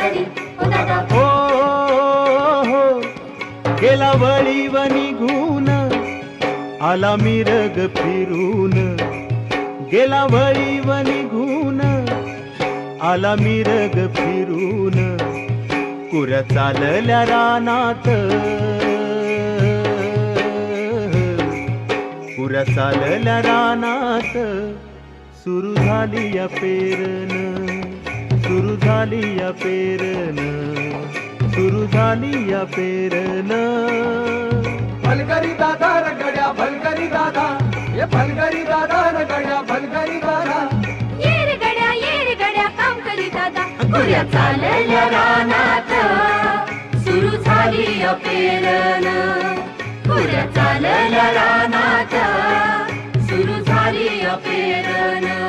घरी ओ दादा हो गेला वळीव निघून आला मिरग फिरून गेला वळीव निघून आला मिरग फिरून कुऱ्या चालल्या रानात कुऱ्या चालल्या रानात सुरू झाली या पेरन सुरू झाली या पेरन सुरू झाली या पेरन भलकरी दादा रगड्या भलकरी दादा ये भलकरी दादा रगड्या भलकरी दादा ये रे गड्या काम करी दादा कुऱ्या चालल्या रानात सुरू झाली पेरन कुऱ्या चालल्या रानात सुरू झाली पेरन